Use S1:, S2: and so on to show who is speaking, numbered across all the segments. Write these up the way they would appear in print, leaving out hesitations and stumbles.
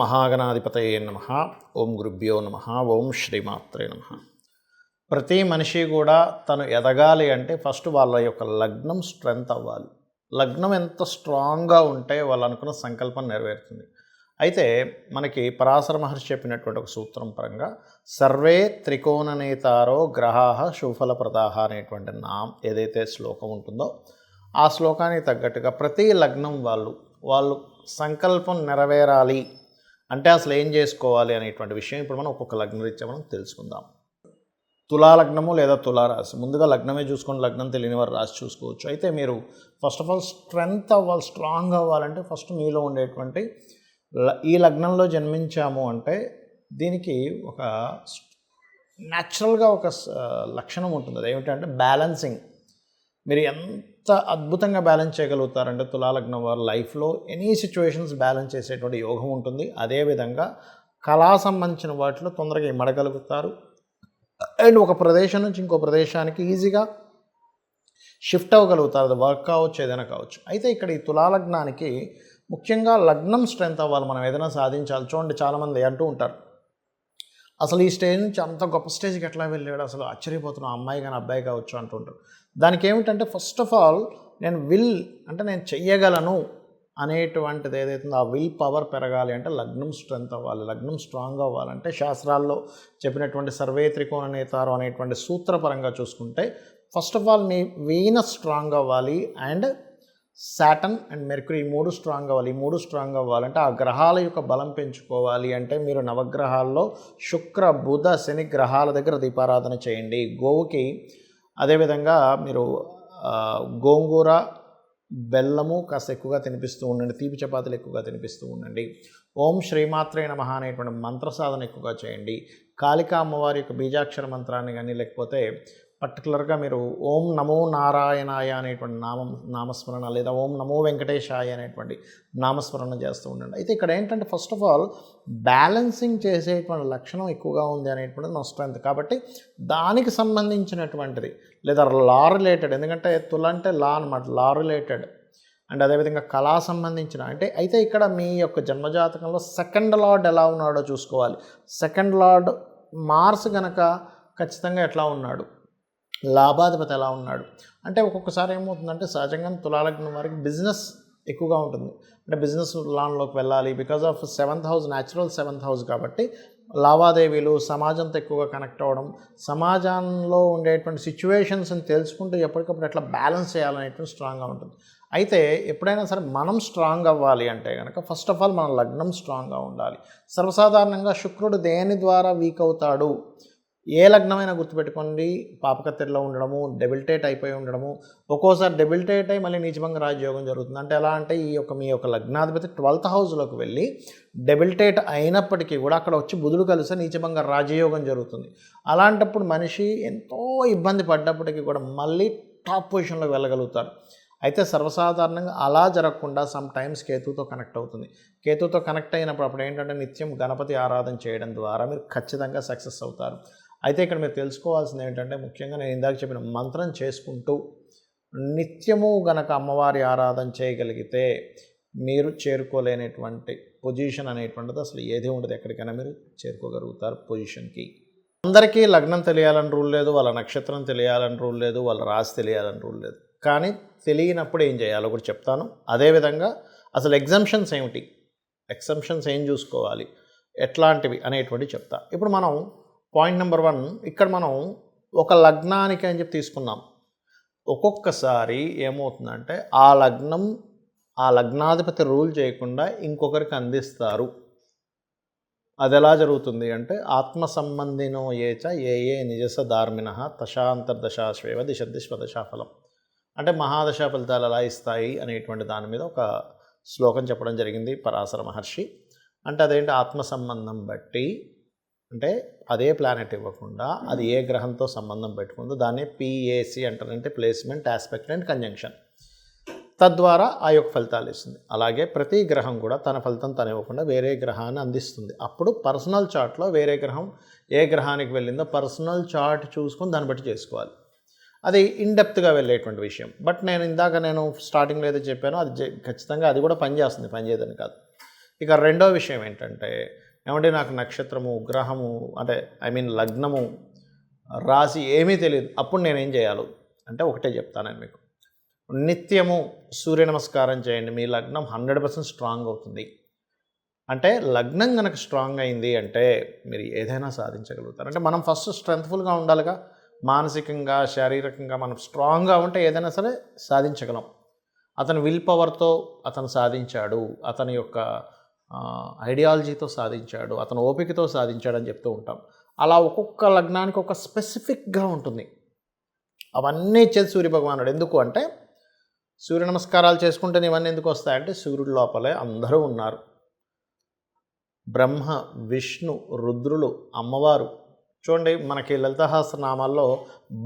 S1: మహాగణాధిపతయే నమః. ఓం గురుభ్యో నమః. ఓం శ్రీమాత్రే నమః. ప్రతి మనిషి కూడా తను ఎదగాలి అంటే ఫస్ట్ వాళ్ళ యొక్క లగ్నం స్ట్రెంగ్త్ అవ్వాలి. లగ్నం ఎంత స్ట్రాంగ్గా ఉంటే వాళ్ళు అనుకున్న సంకల్పం నెరవేరుతుంది. అయితే మనకి పరాశర మహర్షి చెప్పినటువంటి ఒక సూత్రం పరంగా సర్వే త్రికోణనేతారో గ్రహాః శుభఫలప్రదాః అనేటువంటి ఏదైతే శ్లోకం ఉంటుందో ఆ శ్లోకానికి తగ్గట్టుగా ప్రతి లగ్నం వాళ్ళు సంకల్పం నెరవేరాలి అంటే అసలు ఏం చేసుకోవాలి అనేటువంటి విషయం ఇప్పుడు మనం ఒక్కొక్క లగ్నరీత్యా మనం తెలుసుకుందాం. తులాలగ్నము లేదా తులారాశి, ముందుగా లగ్నమే చూసుకొని లగ్నం తెలియని వారు రాసి చూసుకోవచ్చు. అయితే మీరు ఫస్ట్ ఆఫ్ ఆల్ స్ట్రాంగ్ అవ్వాలంటే ఫస్ట్ మీలో ఉండేటువంటి ఈ లగ్నంలో జన్మించాము అంటే దీనికి ఒక న్యాచురల్గా ఒక లక్షణం ఉంటుంది. అది ఏమిటంటే బ్యాలెన్సింగ్. మీరు ఎంత అద్భుతంగా బ్యాలెన్స్ చేయగలుగుతారంటే తులాలగ్నం వారి లైఫ్లో ఎనీ సిచ్యువేషన్స్ బ్యాలెన్స్ చేసేటువంటి యోగం ఉంటుంది. అదేవిధంగా కళా సంబంధించిన వాటిలో తొందరగా ఇమ్మడగలుగుతారు అండ్ ఒక ప్రదేశం నుంచి ఇంకో ప్రదేశానికి ఈజీగా షిఫ్ట్ అవ్వగలుగుతారు. అది వర్క్ కావచ్చు, ఏదైనా కావచ్చు. అయితే ఇక్కడ ఈ తులాలగ్నానికి ముఖ్యంగా లగ్నం స్ట్రెంత్ అవ్వాలి, మనం ఏదైనా సాధించాలి. చూడండి, చాలామంది అంటూ ఉంటారు అసలు ఈ స్టేజ్ నుంచి అంత గొప్ప స్టేజ్కి ఎట్లా వెళ్ళాడు, అసలు ఆశ్చర్యపోతున్నాం, అమ్మాయి కానీ అబ్బాయి కావచ్చు అంటుంటారు. దానికి ఏమిటంటే ఫస్ట్ ఆఫ్ ఆల్ నేను నేను చెయ్యగలను అనేటువంటిది ఏదైతుందో ఆ విల్ పవర్ పెరగాలి అంటే లగ్నం స్ట్రెంత్ అవ్వాలి. లగ్నం స్ట్రాంగ్ అవ్వాలంటే శాస్త్రాల్లో చెప్పినటువంటి సర్వే త్రికోణనేతారో అనేటువంటి సూత్రపరంగా చూసుకుంటే first of all me Venus strong అవ్వాలి అండ్ సాటర్న్ అండ్ మెర్క్యూరీ ఈ మూడు స్ట్రాంగ్ అవ్వాలంటే ఆ గ్రహాల యొక్క బలం పెంచుకోవాలి అంటే మీరు నవగ్రహాల్లో శుక్ర బుధ శని గ్రహాల దగ్గర దీపారాధన చేయండి. గోవుకి అదేవిధంగా మీరు గోంగూర బెల్లము కాస్త ఎక్కువగా తినిపిస్తూ ఉండండి, తీపి చపాతీలు ఎక్కువగా తినిపిస్తూ ఉండండి. ఓం శ్రీమాత్రే నమః అనేటువంటి మంత్ర సాధన ఎక్కువగా చేయండి. కాళికా అమ్మవారి యొక్క బీజాక్షర మంత్రాన్ని కానీ లేకపోతే పర్టికులర్గా మీరు ఓం నమో నారాయణాయ అనేటువంటి నామస్మరణ లేదా ఓం నమో వెంకటేశాయ అనేటువంటి నామస్మరణ చేస్తూ ఉండండి. అయితే ఇక్కడ ఏంటంటే ఫస్ట్ ఆఫ్ ఆల్ బ్యాలెన్సింగ్ చేసేటువంటి లక్షణం ఎక్కువగా ఉంది అనేటువంటిది నా స్ట్రెంత్. కాబట్టి దానికి సంబంధించినటువంటిది లేదా లా రిలేటెడ్, ఎందుకంటే తుల అంటే లా అనమాట, లా రిలేటెడ్ అండ్ అదేవిధంగా కళా సంబంధించిన అయితే ఇక్కడ మీ యొక్క జన్మజాతకంలో సెకండ్ లార్డ్ ఎలా ఉన్నాడో చూసుకోవాలి. సెకండ్ లార్డ్ మార్స్ గనక ఖచ్చితంగా ఎట్లా ఉన్నాడు, లాభాధిపతి ఎలా ఉన్నాడు అంటే ఒక్కొక్కసారి ఏమవుతుందంటే సహజంగా తులాలగ్నం వారికి బిజినెస్ ఎక్కువగా ఉంటుంది. అంటే బిజినెస్ లాన్లోకి వెళ్ళాలి because of 7th house, natural 7th house కాబట్టి లావాదేవీలు, సమాజంతో ఎక్కువగా కనెక్ట్ అవ్వడం, సమాజంలో ఉండేటువంటి సిచ్యువేషన్స్ని తెలుసుకుంటూ ఎప్పటికప్పుడు ఎట్లా బ్యాలెన్స్ చేయాలనేటువంటి స్ట్రాంగ్గా ఉంటుంది. అయితే ఎప్పుడైనా సరే మనం స్ట్రాంగ్ అవ్వాలి అంటే కనుక ఫస్ట్ ఆఫ్ ఆల్ మన లగ్నం స్ట్రాంగ్గా ఉండాలి. సర్వసాధారణంగా శుక్రుడు దేని ద్వారా వీక్ అవుతాడు, ఏ లగ్నమైనా గుర్తుపెట్టుకోండి, పాపకత్తెరలో ఉండడము, డెబిలిటేట్ అయిపోయి ఉండడము, ఒక్కోసారి డెబిలిటేట్ అయ్యి మళ్ళీ నీచభంగ రాజయోగం జరుగుతుంది. అంటే ఎలా అంటే మీ యొక్క లగ్నాధిపతి 12th హౌస్లోకి వెళ్ళి డెబిలిటేట్ అయినప్పటికీ కూడా అక్కడ వచ్చి బుధుడు కలిసి నీచభంగ రాజయోగం జరుగుతుంది. అలాంటప్పుడు మనిషి ఎంతో ఇబ్బంది పడ్డప్పటికీ కూడా మళ్ళీ టాప్ పొజిషన్లోకి వెళ్ళగలుగుతారు. అయితే సర్వసాధారణంగా అలా జరగకుండా సమ్ టైమ్స్ కేతుతో కనెక్ట్ అవుతుంది. కేతుతో కనెక్ట్ అయినప్పుడు అప్పుడు ఏంటంటే నిత్యం గణపతి ఆరాధన చేయడం ద్వారా మీరు ఖచ్చితంగా సక్సెస్ అవుతారు. అయితే ఇక్కడ మీరు తెలుసుకోవాల్సింది ఏంటంటే ముఖ్యంగా నేను ఇందాక చెప్పిన మంత్రం చేసుకుంటూ నిత్యము గనక అమ్మవారి ఆరాధన చేయగలిగితే మీరు చేరుకోలేనటువంటి పొజిషన్ అనేటువంటిది అసలు ఏది ఉండదు. ఎక్కడికైనా మీరు చేరుకోగలుగుతారు పొజిషన్కి. అందరికీ లగ్నం తెలియాలని రూల్ లేదు, వాళ్ళ నక్షత్రం తెలియాలని రూల్ లేదు, వాళ్ళ రాశి తెలియాలని రూల్ లేదు. కానీ తెలియనప్పుడు ఏం చేయాలో కూడా చెప్తాను. అదేవిధంగా అసలు ఎగ్జంప్షన్స్ ఏం చూసుకోవాలి, ఎట్లాంటివి అనేటువంటి చెప్తా. ఇప్పుడు మనం పాయింట్ నెంబర్ 1 ఇక్కడ మనం ఒక లగ్నానికి అని చెప్పి తీసుకున్నాం. ఒక్కొక్కసారి ఏమవుతుందంటే ఆ లగ్నాధిపతి రూల్ చేయకుండా ఇంకొకరికి అందిస్తారు. అది ఎలా జరుగుతుంది అంటే ఆత్మ సంబంధినో ఏచ ఏ నిజస ధార్మిణ తశాంతర్దశాశ్వేవ దిశదిశ్వదశాఫలం అంటే మహాదశా ఫలితాలు ఎలా ఇస్తాయి అనేటువంటి దాని మీద ఒక శ్లోకం చెప్పడం జరిగింది పరాశర మహర్షి. అంటే అదేంటి, ఆత్మ సంబంధం బట్టి అంటే అదే ప్లానెట్ ఇవ్వకుండా అది ఏ గ్రహంతో సంబంధం పెట్టుకుందో దాన్ని PAC అంటారు, అంటే ప్లేస్మెంట్, ఆస్పెక్ట్ అండ్ కంజంక్షన్. తద్వారా ఆ యొక్క ఫలితాలు ఇస్తుంది. అలాగే ప్రతి గ్రహం కూడా తన ఫలితం తను ఇవ్వకుండా వేరే గ్రహాన్ని అందిస్తుంది. అప్పుడు పర్సనల్ చార్ట్లో వేరే గ్రహం ఏ గ్రహానికి వెళ్ళిందో పర్సనల్ చార్ట్ చూసుకొని దాన్ని బట్టి చేసుకోవాలి. అది ఇన్డెప్త్గా వెళ్ళేటువంటి విషయం. బట్ నేను స్టార్టింగ్లో ఏదో చెప్పానో అది ఖచ్చితంగా అది కూడా పనిచేస్తుంది, పనిచేయదని కాదు. ఇక రెండో విషయం ఏంటంటే, ఏమంటే నాకు నక్షత్రము, గ్రహము అంటే లగ్నము, రాశి ఏమీ తెలియదు. అప్పుడు నేనేం చేయాలి అంటే ఒకటే చెప్తాను మీకు. నిత్యము సూర్య నమస్కారం చేయండి. మీ లగ్నం 100% స్ట్రాంగ్ అవుతుంది. అంటే లగ్నం కనుక స్ట్రాంగ్ అయింది అంటే మీరు ఏదైనా సాధించగలుగుతారు. అంటే మనం ఫస్ట్ స్ట్రెంగ్త్ఫుల్గా ఉండాలిగా. మానసికంగా, శారీరకంగా మనం స్ట్రాంగ్గా ఉంటే ఏదైనా సరే సాధించగలం. అతను విల్ పవర్తో అతను సాధించాడు, అతని యొక్క ఐడియాలజీతో సాధించాడు, అతను ఓపికతో సాధించాడని చెప్తూ ఉంటాం. అలా ఒక్కొక్క లగ్నానికి ఒక స్పెసిఫిక్గా ఉంటుంది. అవన్నీ ఇచ్చేది సూర్యభగవానుడు. ఎందుకు అంటే సూర్య నమస్కారాలు చేసుకుంటే ఇవన్నీ ఎందుకు వస్తాయంటే సూర్యుడి లోపలే అందరూ ఉన్నారు. బ్రహ్మ, విష్ణు, రుద్రులు, అమ్మవారు. చూడండి మనకి లలితసహస్రనామాల్లో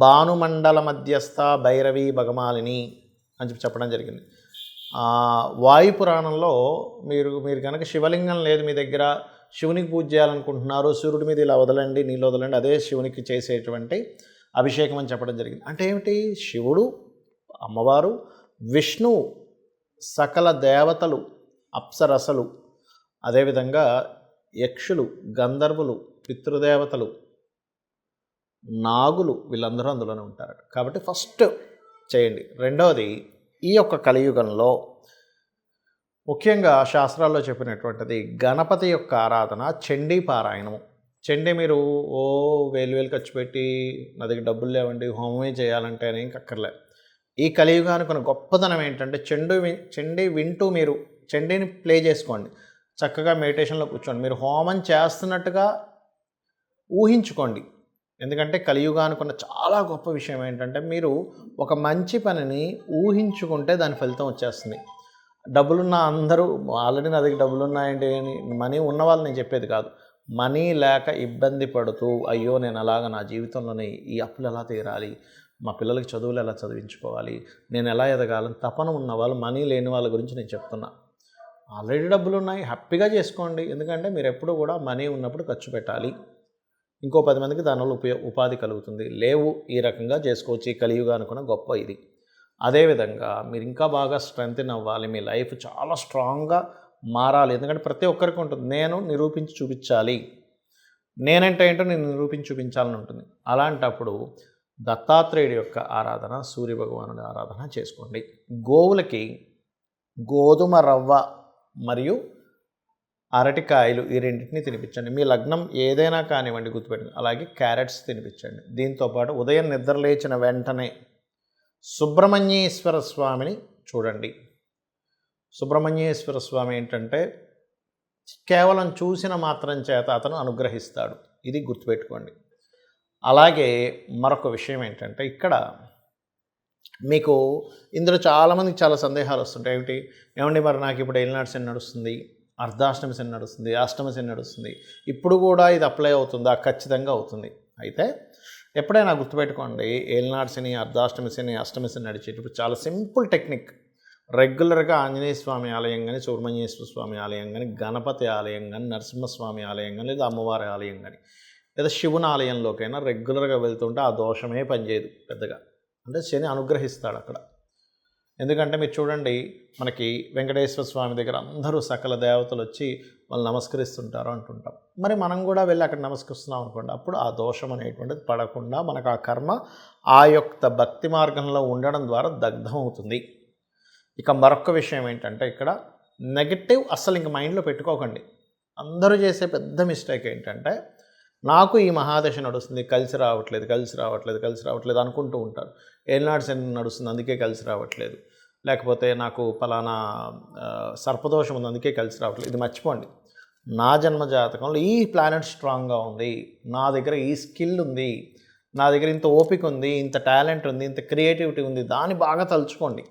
S1: భానుమండల మధ్యస్థ భైరవి భగమాలిని అని చెప్పడం జరిగింది. వాయుపురాణంలో మీరు కనుక శివలింగం లేదు మీ దగ్గర, శివునికి పూజ చేయాలనుకుంటున్నారు, సూర్యుడి మీద ఇలా వదలండి, నీళ్ళు వదలండి, అదే శివునికి చేసేటువంటి అభిషేకం అని చెప్పడం జరిగింది. అంటే ఏమిటి? శివుడు, అమ్మవారు, విష్ణువు, సకల దేవతలు, అప్సరసలు, అదేవిధంగా యక్షులు, గంధర్వులు, పితృదేవతలు, నాగులు, వీళ్ళందరూ అందులోనే ఉంటారు. కాబట్టి ఫస్ట్ చేయండి. రెండవది, ఈ యొక్క కలియుగంలో ముఖ్యంగా శాస్త్రాల్లో చెప్పినటువంటిది గణపతి యొక్క ఆరాధన, చండీ పారాయణము. చండీ మీరు వేలు ఖర్చు పెట్టి నా దగ్గర డబ్బులు లేవండి హోమమే చేయాలంటే అని ఇంకక్కర్లే. ఈ కలియుగానికి ఉన్న గొప్పతనం ఏంటంటే చండీ వింటూ మీరు చండీని ప్లే చేసుకోండి. చక్కగా మెడిటేషన్లో కూర్చోండి. మీరు హోమం చేస్తున్నట్టుగా ఊహించుకోండి. ఎందుకంటే కలియుగానికి ఉన్న చాలా గొప్ప విషయం ఏంటంటే మీరు ఒక మంచి పనిని ఊహించుకుంటే దాని ఫలితం వచ్చేస్తుంది. డబ్బులున్న అందరూ ఆల్రెడీ నా దగ్గర డబ్బులు ఉన్నాయండి అని మనీ ఉన్న వాళ్ళు నేను చెప్పేది కాదు. మనీ లేక ఇబ్బంది పడుతూ అయ్యో నేను అలాగా నా జీవితంలోనే ఈ అప్పులు ఎలా తీరాలి, మా పిల్లలకి చదువులు ఎలా చదివించుకోవాలి, నేను ఎలా ఎదగాలని తపన ఉన్న వాళ్ళు, మనీ లేని వాళ్ళ గురించి నేను చెప్తున్నా. ఆల్రెడీ డబ్బులు ఉన్నాయి, హ్యాపీగా చేసుకోండి. ఎందుకంటే మీరు ఎప్పుడు కూడా మనీ ఉన్నప్పుడు ఖర్చు పెట్టాలి. ఇంకో 10 మందికి దానివల్ల ఉపాధి కలుగుతుంది. లేవు, ఈ రకంగా చేసుకోవచ్చు. ఈ కలియుగానికి కూడా గొప్ప ఇది. అదేవిధంగా మీరు ఇంకా బాగా స్ట్రెంగ్తెన్ అవ్వాలి, మీ లైఫ్ చాలా స్ట్రాంగ్గా మారాలి. ఎందుకంటే ప్రతి ఒక్కరికి ఉంటుంది, నేను నిరూపించి చూపించాలి, నేనంటే ఏంటో నేను నిరూపించి చూపించాలని ఉంటుంది. అలాంటప్పుడు దత్తాత్రేయుడి యొక్క ఆరాధన, సూర్యభగవానుడి ఆరాధన చేసుకోండి. గోవులకి గోధుమ రవ్వ మరియు అరటికాయలు ఈ రెండింటిని తినిపించండి. మీ లగ్నం ఏదైనా కానివ్వండి గుర్తుపెట్టండి. అలాగే క్యారెట్స్ తినిపించండి. దీంతోపాటు ఉదయం నిద్రలేచిన వెంటనే సుబ్రహ్మణ్యేశ్వర స్వామిని చూడండి. సుబ్రహ్మణ్యేశ్వర స్వామి ఏంటంటే కేవలం చూసిన మాత్రం చేత అతను అనుగ్రహిస్తాడు. ఇది గుర్తుపెట్టుకోండి. అలాగే మరొక విషయం ఏంటంటే ఇక్కడ మీకు ఇందులో చాలామందికి చాలా సందేహాలు వస్తుంటాయి. ఏమండి మరి నాకు ఇప్పుడు ఏలినాటి శని నడుస్తుంది, అర్ధాష్టమి శని నడుస్తుంది, అష్టమి శని నడుస్తుంది, ఇప్పుడు కూడా ఇది అప్లై అవుతుందా? ఖచ్చితంగా అవుతుంది. అయితే ఎప్పుడైనా గుర్తుపెట్టుకోండి, ఏలినాటి శని, అర్ధాష్టమి శని, అష్టమి శని నడిచేటప్పుడు చాలా సింపుల్ టెక్నిక్. రెగ్యులర్గా ఆంజనేయ స్వామి ఆలయం కానీ, సుబ్రహ్మణ్యేశ్వర స్వామి ఆలయం కానీ, గణపతి ఆలయం కానీ, నరసింహస్వామి ఆలయం కానీ, లేదా అమ్మవారి ఆలయం కానీ, లేదా శివుని ఆలయంలోకైనా రెగ్యులర్గా వెళ్తుంటే ఆ దోషమే పనిచేయదు పెద్దగా. అంటే శని అనుగ్రహిస్తాడు అక్కడ. ఎందుకంటే మీరు చూడండి, మనకి వెంకటేశ్వర స్వామి దగ్గర అందరూ సకల దేవతలు వచ్చి వాళ్ళు నమస్కరిస్తుంటారు అంటుంటాం. మరి మనం కూడా వెళ్ళి అక్కడ నమస్కరిస్తున్నాం అనుకోండి, అప్పుడు ఆ దోషం అనేటువంటిది పడకుండా మనకు ఆ కర్మ ఆ యొక్క భక్తి మార్గంలో ఉండడం ద్వారా దగ్ధం అవుతుంది. ఇక మరొక విషయం ఏంటంటే ఇక్కడ నెగటివ్ అస్సలు ఇంక మైండ్లో పెట్టుకోకండి. అందరూ చేసే పెద్ద మిస్టేక్ ఏంటంటే నాకు ఈ మహాదశ నడుస్తుంది, కలిసి రావట్లేదు అనుకుంటూ ఉంటారు. ఏలినాటి శని నడుస్తుంది అందుకే కలిసి రావట్లేదు, లేకపోతే నాకు పలానా సర్పదోషం ఉంది అందుకే కలిసి రావట్లేదు. ఇది మర్చిపోండి. నా జన్మ జాతకంలో ఈ ప్లానెట్ స్ట్రాంగ్గా ఉంది, నా దగ్గర ఈ స్కిల్ ఉంది, నా దగ్గర ఇంత ఓపిక ఉంది, ఇంత టాలెంట్ ఉంది, ఇంత క్రియేటివిటీ ఉంది, దాన్ని బాగా తలుచుకోండి.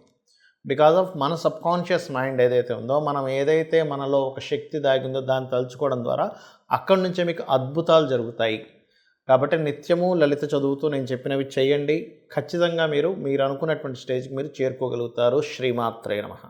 S1: బికాజ్ ఆఫ్ మన సబ్కాన్షియస్ మైండ్ ఏదైతే ఉందో, మనం ఏదైతే మనలో ఒక శక్తి దాగిందో దాన్ని తలుచుకోవడం ద్వారా అక్కడి నుంచే మీకు అద్భుతాలు జరుగుతాయి. కాబట్టి నిత్యము లలిత చదువుతూ నేను చెప్పినవి చేయండి. ఖచ్చితంగా మీరు అనుకున్నటువంటి స్టేజ్కి మీరు చేరుకోగలుగుతారు. శ్రీమాత్రే నమః.